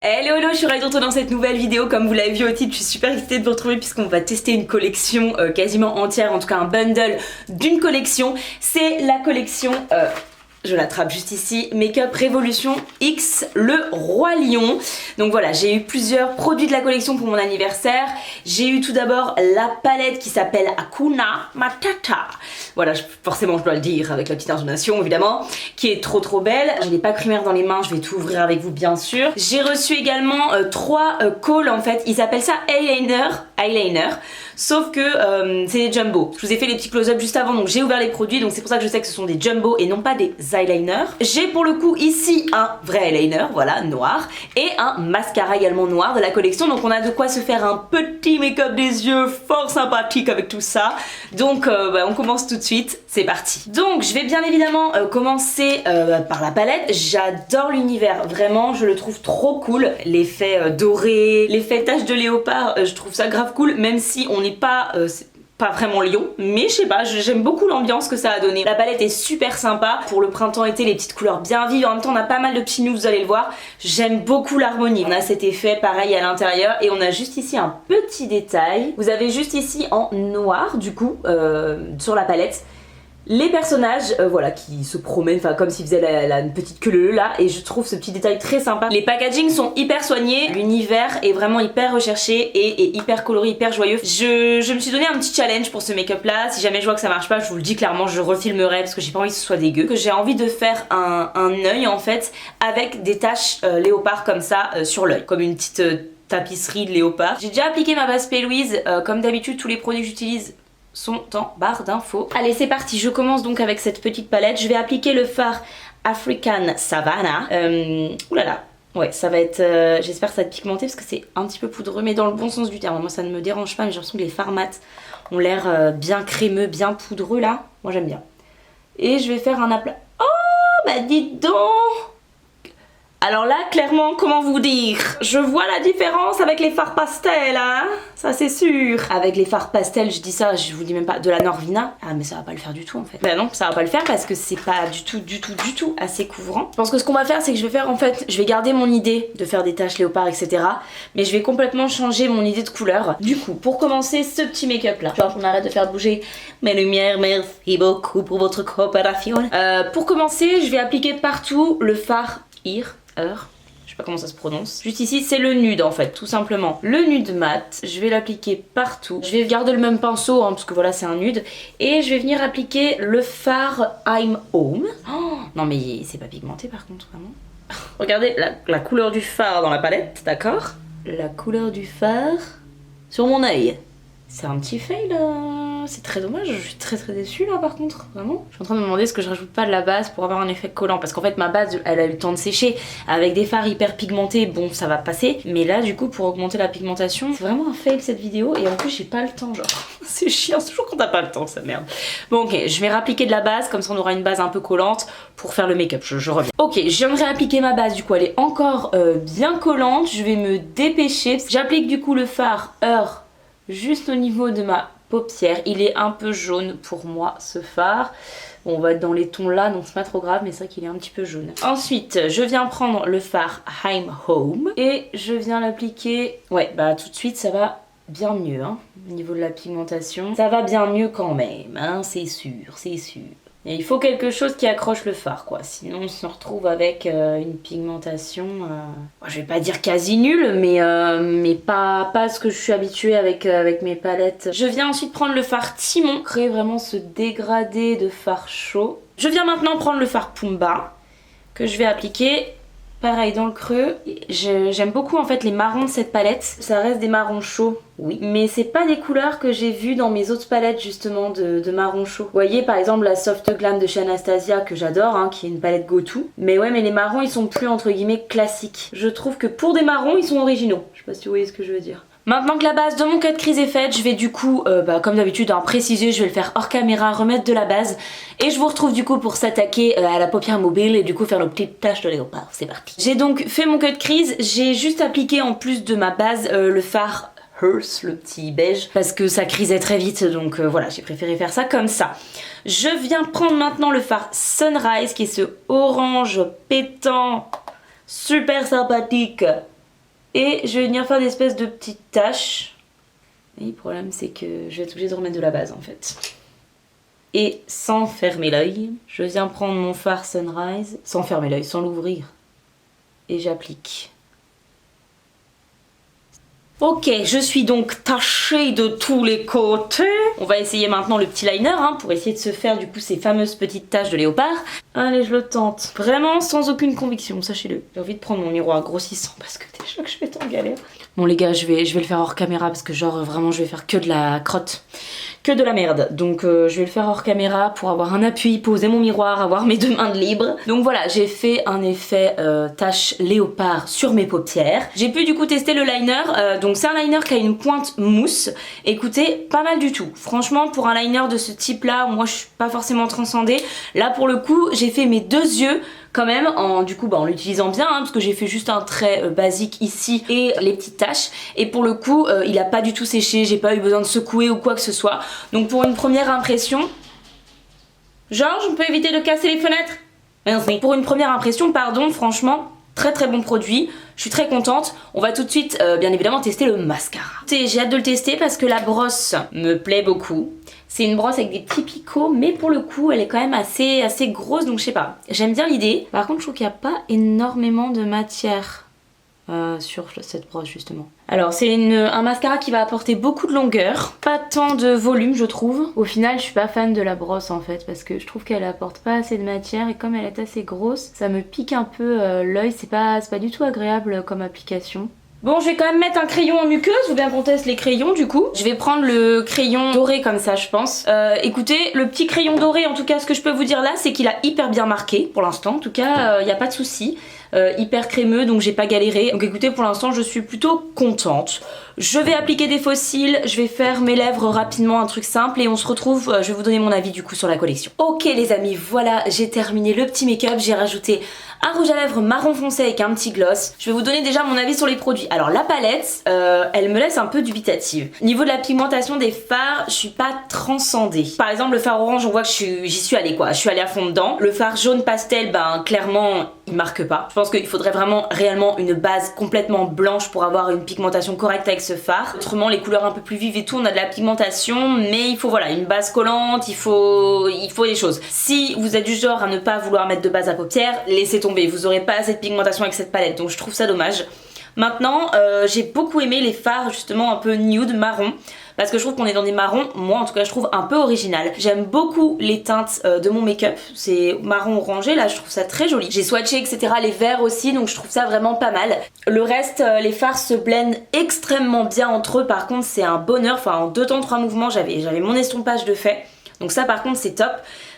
Hello hello, je suis ravie de retrouver dans cette nouvelle vidéo. Comme vous l'avez vu au titre, je suis super excitée de vous retrouver puisqu'on va tester une collection quasiment entière, en tout cas un bundle d'une collection. C'est la collection, je l'attrape juste ici, Makeup Revolution X, le Roi Lion. Donc voilà, j'ai eu plusieurs produits de la collection pour mon anniversaire. J'ai eu tout d'abord la palette qui s'appelle Hakuna Matata. Voilà, forcément je dois le dire avec la petite intonation évidemment, qui est trop belle. Je n'ai pas primaire dans les mains, je vais tout ouvrir avec vous bien sûr. J'ai reçu également trois calls en fait, ils appellent ça eyeliner. Sauf que c'est des jumbo. Je vous ai fait les petits close-up juste avant, donc j'ai ouvert les produits, donc c'est pour ça que je sais que ce sont des jumbo et non pas des eyeliners. J'ai pour le coup ici un vrai eyeliner, voilà, noir, et un mascara également noir de la collection, donc on a de quoi se faire un petit make-up des yeux fort sympathique avec tout ça. Donc on commence tout de suite, c'est parti. Donc je vais bien évidemment commencer par la palette. J'adore l'univers, vraiment, je le trouve trop cool. L'effet doré, l'effet tache de léopard, je trouve ça grave cool, même si on n'est pas vraiment lion, mais je sais pas, j'aime beaucoup l'ambiance que ça a donné. La palette est super sympa pour le printemps-été, les petites couleurs bien vives. En même temps on a pas mal de petits nudes, vous allez le voir. J'aime beaucoup l'harmonie. On a cet effet pareil à l'intérieur et on a juste ici un petit détail. Vous avez juste ici en noir du coup sur la palette les personnages voilà, qui se promènent, enfin comme s'ils faisaient la petite queue là, et je trouve ce petit détail très sympa. Les packagings sont hyper soignés, l'univers est vraiment hyper recherché et hyper coloré, hyper joyeux. Je me suis donné un petit challenge pour ce make-up là. Si jamais je vois que ça marche pas, je vous le dis clairement, je refilmerai parce que j'ai pas envie que ce soit dégueu. Que j'ai envie de faire un œil en fait avec des taches léopard comme ça sur l'œil, comme une petite tapisserie de léopard. J'ai déjà appliqué ma base P. Louise, comme d'habitude tous les produits que j'utilise sont en barre d'infos. Allez c'est parti, je commence donc avec cette petite palette. Je vais appliquer le fard African Savannah. Oulala, ouais ça va être, j'espère que ça va être pigmenté parce que c'est un petit peu poudreux mais dans le bon sens du terme. Moi ça ne me dérange pas mais j'ai l'impression que les fards mat ont l'air bien crémeux, bien poudreux là. Moi j'aime bien. Et je vais faire un aplat... Oh bah dites donc! Alors là, clairement, comment vous dire? Je vois la différence avec les fards pastels, hein? Ça c'est sûr. Avec les fards pastels, je dis ça, je vous dis même pas de la Norvina. Ah mais ça va pas le faire du tout en fait. Bah non, ça va pas le faire parce que c'est pas du tout assez couvrant. Je pense que ce qu'on va faire, c'est que je vais faire en fait, je vais garder mon idée de faire des taches léopard, etc. Mais je vais complètement changer mon idée de couleur. Du coup, pour commencer ce petit make-up là, genre on arrête de faire bouger mes lumières, merci beaucoup pour votre coopération. Pour commencer, je vais appliquer partout le fard je sais pas comment ça se prononce. Juste ici, c'est le nude en fait, tout simplement. Le nude mat, je vais l'appliquer partout. Je vais garder le même pinceau, hein, parce que voilà, c'est un nude. Et je vais venir appliquer le fard I'm Home. Oh, non mais c'est pas pigmenté par contre, vraiment. Regardez la couleur du fard dans la palette, d'accord? La couleur du fard sur mon œil. C'est un petit fail, c'est très dommage, je suis très déçue là par contre, vraiment. Je suis en train de me demander est-ce que je rajoute pas de la base pour avoir un effet collant, parce qu'en fait ma base elle a eu le temps de sécher. Avec des fards hyper pigmentés, bon ça va passer, mais là du coup pour augmenter la pigmentation, c'est vraiment un fail cette vidéo et en plus j'ai pas le temps genre. C'est chiant, c'est toujours quand t'as pas le temps ça merde. Bon ok, je vais réappliquer de la base, comme ça on aura une base un peu collante pour faire le make-up, je reviens. Ok, je viens de réappliquer ma base, du coup elle est encore bien collante, je vais me dépêcher. J'applique du coup le fard juste au niveau de ma paupière. Il est un peu jaune pour moi ce fard. Bon, on va être dans les tons là donc c'est pas trop grave mais c'est vrai qu'il est un petit peu jaune. Ensuite je viens prendre le fard I'm Home et je viens l'appliquer. Ouais bah tout de suite ça va bien mieux hein, au niveau de la pigmentation. Ça va bien mieux quand même hein, c'est sûr, c'est sûr. Et il faut quelque chose qui accroche le fard quoi, sinon on se retrouve avec une pigmentation, je vais pas dire quasi nulle, mais pas ce que je suis habituée avec mes palettes. Je viens ensuite prendre le fard Timon, créer vraiment ce dégradé de fard chaud. Je viens maintenant prendre le fard Pumba, que je vais appliquer pareil dans le creux. J'aime beaucoup en fait les marrons de cette palette. Ça reste des marrons chauds, oui. Mais c'est pas des couleurs que j'ai vues dans mes autres palettes justement de marrons chauds. Vous voyez par exemple la Soft Glam de chez Anastasia que j'adore, hein, qui est une palette go-to. Mais ouais, mais les marrons ils sont plus entre guillemets classiques. Je trouve que pour des marrons ils sont originaux. Je sais pas si vous voyez ce que je veux dire. Maintenant que la base de mon cut crease est faite, je vais du coup, comme d'habitude, préciser, je vais le faire hors caméra, remettre de la base. Et je vous retrouve du coup pour s'attaquer à la paupière mobile et du coup faire nos petites taches de léopard. C'est parti. J'ai donc fait mon cut crease, j'ai juste appliqué en plus de ma base le fard Hearth, le petit beige, parce que ça crisait très vite, donc voilà, j'ai préféré faire ça comme ça. Je viens prendre maintenant le fard Sunrise, qui est ce orange pétant, super sympathique. Et je vais venir faire des espèces de petites taches. Et le problème c'est que je vais être obligée de remettre de la base en fait. Et sans fermer l'œil, je viens prendre mon fard Sunrise, sans fermer l'œil, sans l'ouvrir. Et j'applique. Ok, je suis donc tachée de tous les côtés. On va essayer maintenant le petit liner pour essayer de se faire du coup ces fameuses petites taches de léopard. Allez, je le tente. Vraiment sans aucune conviction, sachez-le. J'ai envie de prendre mon miroir grossissant parce que déjà que je vais être en galère. Bon les gars, je vais le faire hors caméra parce que genre vraiment je vais faire que de la crotte. Que de la merde. Donc je vais le faire hors caméra pour avoir un appui, poser mon miroir, avoir mes 2 mains libres. Donc voilà, j'ai fait un effet tache léopard sur mes paupières. J'ai pu du coup tester le liner. Donc c'est un liner qui a une pointe mousse. Écoutez, pas mal du tout. Franchement, pour un liner de ce type là, moi je suis pas forcément transcendée. Là pour le coup, j'ai fait mes 2 yeux quand même en l'utilisant bien parce que j'ai fait juste un trait basique ici et les petites taches, et pour le coup il a pas du tout séché, j'ai pas eu besoin de secouer ou quoi que ce soit. Donc pour une première impression, Georges, on peut éviter de casser les fenêtres? Merci. Pour une première impression, pardon, franchement très très bon produit, je suis très contente. On va tout de suite bien évidemment tester le mascara. J'ai hâte de le tester parce que la brosse me plaît beaucoup. C'est une brosse avec des petits picots, mais pour le coup elle est quand même assez grosse, donc je sais pas, j'aime bien l'idée. Par contre je trouve qu'il n'y a pas énormément de matière sur cette brosse justement. Alors c'est un mascara qui va apporter beaucoup de longueur, pas tant de volume je trouve. Au final je suis pas fan de la brosse en fait, parce que je trouve qu'elle apporte pas assez de matière, et comme elle est assez grosse, ça me pique un peu l'œil, c'est pas du tout agréable comme application. Bon, je vais quand même mettre un crayon en muqueuse, ou bien qu'on teste les crayons du coup. Je vais prendre le crayon doré comme ça je pense. Écoutez, le petit crayon doré, en tout cas ce que je peux vous dire là, c'est qu'il a hyper bien marqué pour l'instant. En tout cas, y a pas de souci. Hyper crémeux, donc j'ai pas galéré. Donc écoutez, pour l'instant je suis plutôt contente. Je vais appliquer des faux cils, je vais faire mes lèvres rapidement, un truc simple, et on se retrouve, je vais vous donner mon avis du coup sur la collection. Ok les amis, voilà, j'ai terminé le petit make-up, j'ai rajouté un rouge à lèvres marron foncé avec un petit gloss. Je vais vous donner déjà mon avis sur les produits. Alors la palette, elle me laisse un peu dubitative. Niveau de la pigmentation des fards, je suis pas transcendée. Par exemple le fard orange, on voit que j'y suis allée quoi, je suis allée à fond dedans. Le fard jaune pastel, ben clairement il marque pas. Je pense qu'il faudrait vraiment réellement une base complètement blanche pour avoir une pigmentation correcte avec ce fard. Autrement les couleurs un peu plus vives et tout, on a de la pigmentation, mais il faut voilà une base collante, il faut des choses. Si vous êtes du genre à ne pas vouloir mettre de base à paupières, laissez tomber, vous aurez pas assez de pigmentation avec cette palette, donc je trouve ça dommage. Maintenant j'ai beaucoup aimé les fards justement un peu nude marron, parce que je trouve qu'on est dans des marrons, moi en tout cas je trouve un peu original. J'aime beaucoup les teintes de mon make-up, c'est marron orangé là, je trouve ça très joli. J'ai swatché etc les verts aussi, donc je trouve ça vraiment pas mal. Le reste, les fards se blendent extrêmement bien entre eux, par contre c'est un bonheur, enfin en 2 temps 3 mouvements j'avais mon estompage de fait. Donc ça par contre c'est top.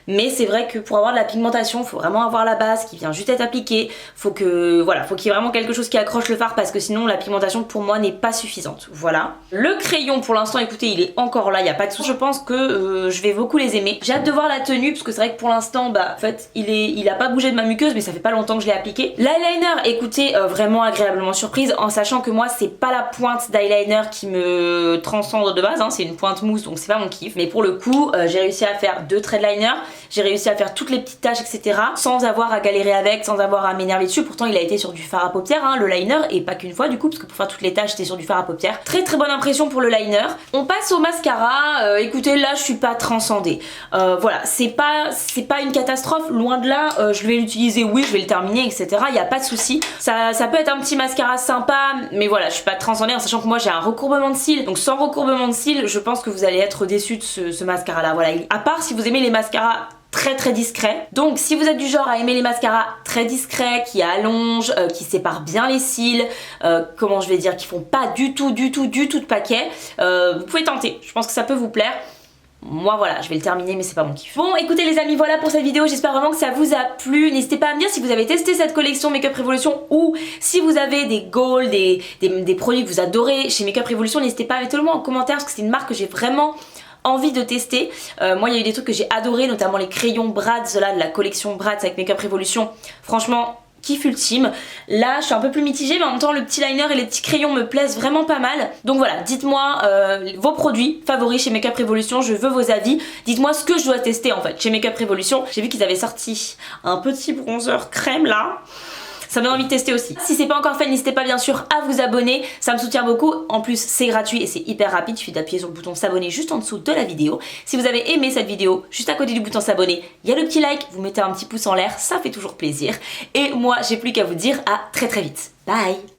Mais c'est vrai que pour avoir de la pigmentation, il faut vraiment avoir la base qui vient juste être appliquée. Faut qu'il y ait vraiment quelque chose qui accroche le fard, parce que sinon la pigmentation pour moi n'est pas suffisante. Voilà. Le crayon pour l'instant, écoutez, il est encore là, il n'y a pas de souci. Je pense que je vais beaucoup les aimer. J'ai hâte de voir la tenue, parce que c'est vrai que pour l'instant, bah en fait, il a pas bougé de ma muqueuse, mais ça fait pas longtemps que je l'ai appliqué. L'eyeliner, écoutez, vraiment agréablement surprise, en sachant que moi c'est pas la pointe d'eyeliner qui me transcende de base, c'est une pointe mousse, donc c'est pas mon kiff. Mais pour le coup, j'ai réussi à faire 2 traits de liner. J'ai réussi à faire toutes les petites taches etc, sans avoir à galérer avec, sans avoir à m'énerver dessus. Pourtant il a été sur du fard à paupières le liner, et pas qu'une fois du coup, parce que pour faire toutes les taches c'était sur du fard à paupières. Très très bonne impression pour le liner. On passe au mascara. Écoutez, là je suis pas transcendée. Voilà, c'est pas une catastrophe, loin de là. Je vais l'utiliser, oui je vais le terminer etc, il y a pas de souci. Ça peut être un petit mascara sympa, mais voilà, je suis pas transcendée, en sachant que moi j'ai un recourbement de cils, donc sans recourbement de cils je pense que vous allez être déçus de ce mascara là. Voilà, à part si vous aimez les mascaras très très discret. Donc si vous êtes du genre à aimer les mascaras très discrets, qui allongent, qui séparent bien les cils, comment je vais dire, qui font pas du tout de paquet, vous pouvez tenter, je pense que ça peut vous plaire. Moi voilà, je vais le terminer mais c'est pas mon kiff. Bon écoutez les amis, voilà pour cette vidéo, j'espère vraiment que ça vous a plu. N'hésitez pas à me dire si vous avez testé cette collection Makeup Revolution, ou si vous avez des goals, des produits que vous adorez chez Makeup Revolution. N'hésitez pas à mettre le mot en commentaire, parce que c'est une marque que j'ai vraiment envie de tester. Moi il y a eu des trucs que j'ai adoré, notamment les crayons Bratz là, de la collection Bratz avec Makeup Revolution. Franchement kiff ultime. Là je suis un peu plus mitigée, mais en même temps le petit liner et les petits crayons me plaisent vraiment pas mal. Donc voilà, dites-moi vos produits favoris chez Makeup Revolution, je veux vos avis. Dites-moi ce que je dois tester en fait chez Makeup Revolution. J'ai vu qu'ils avaient sorti un petit bronzer crème là. ça me donne envie de tester aussi. Si c'est pas encore fait, n'hésitez pas bien sûr à vous abonner, ça me soutient beaucoup. En plus c'est gratuit et c'est hyper rapide, il suffit d'appuyer sur le bouton s'abonner juste en dessous de la vidéo. Si vous avez aimé cette vidéo, juste à côté du bouton s'abonner, il y a le petit like, vous mettez un petit pouce en l'air, ça fait toujours plaisir. Et moi j'ai plus qu'à vous dire à très vite. Bye.